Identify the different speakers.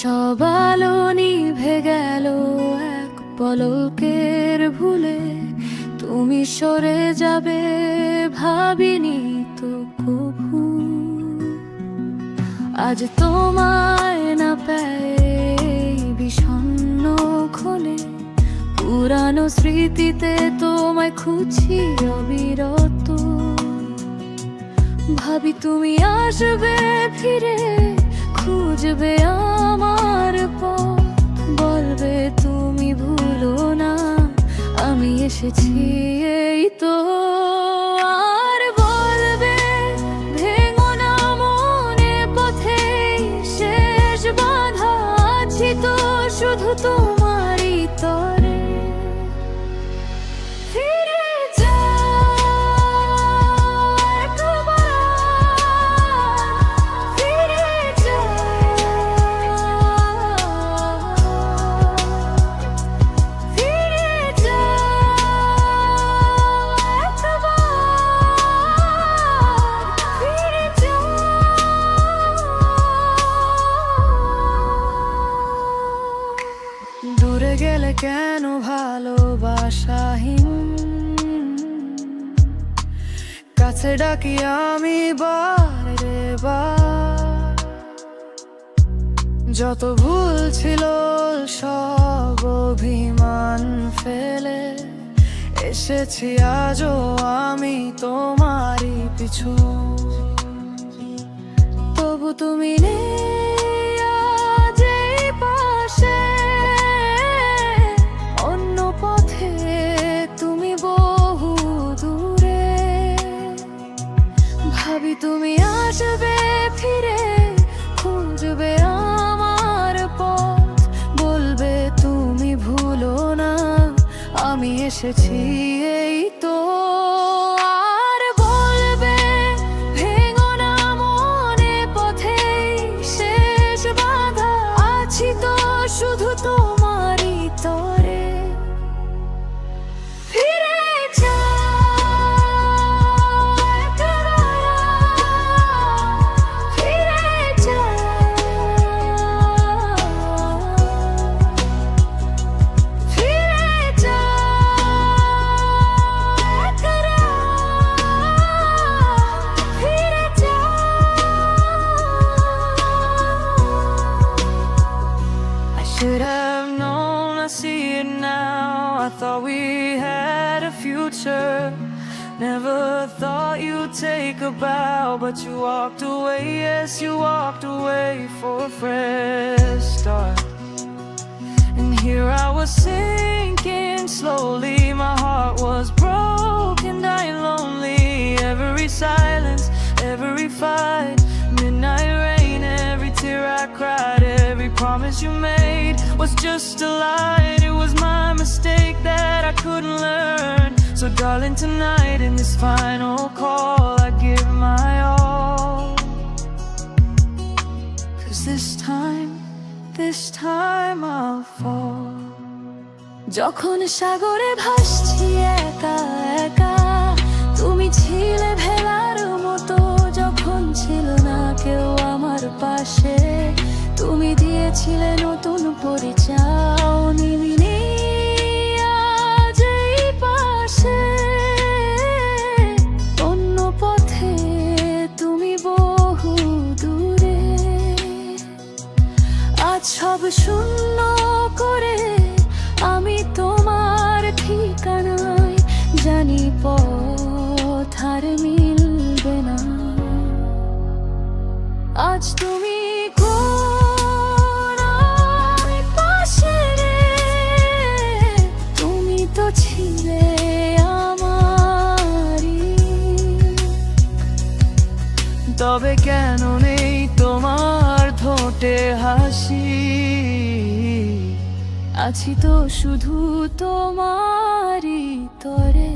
Speaker 1: সব আলো নিভে গেল এক পলকের ভুলে, তুমি সরে যাবে ভাবিনি তো কভু। আজ তোমায় না পেয়ে বিষণ্ণ ক্ষণে, পুরানো স্মৃতিতে তোমায় খুঁজি অবিরত। ভাবি তুমি আসবে ফিরে, খুঁজবে আমার পথ, বলবে তুমি ভুলো না আমি এসেছি এই তো। আর বলবে ভেঙো না মনে, পথে শেষ বাধা আছি তো শুধু তোমারই তরে। ফিরে দূরে গেলে কেন ভালোবাসাহীন, কাছে ডাকি আমি বারে বার। যত ভুল ছিল সব অভিমান ফেলে, এসেছি আজও আমি তোমারই পিছু। তবু তুমি নেই আজ এই পাশে, অন্য পথে তুমি বহু দূরে। ভাবি তুমি আসবে ফিরে, খুঁজবে আমার পথ, বলবে তুমি ভুলো না আমি এসেছি এই তো। আর বলবে ভেঙো না মনে, পথে শেষ বাধা আছি তো শুধু তোমারই তরে। ফিরে should have known, I see it now. I thought we had a future. Never thought you'd take a bow, but you walked away, yes, you walked away for a fresh start. And here I was sinking slowly, my heart was broken, dying lonely. Every silence, every fight, midnight rain, every tear I cried, every promise you made was just a lie. It was my mistake that I couldn't learn. So darling, tonight in this final call I give my all. 'Cause this time I'll fall. যখন সাগরে ভাসছি একা একা, তুমি ছিলে ভেলার মতো। যখন ছিল না কেউ আমার পাশে, তুমি দিয়েছিলে নতুন পরিচয়। নিবিনি আজ এই পাশে, অন্য পথে তুমি বহু দূরে। আজ সব শূন্য করে আমি তোমার ঠিকানায়, জানি পথ আর মিলবে না। আজ তুমি ছিলে আমারই, তবে কেন নেই তোমার ঠোঁটে হাসি? আছি তো শুধু তোমারই তরে।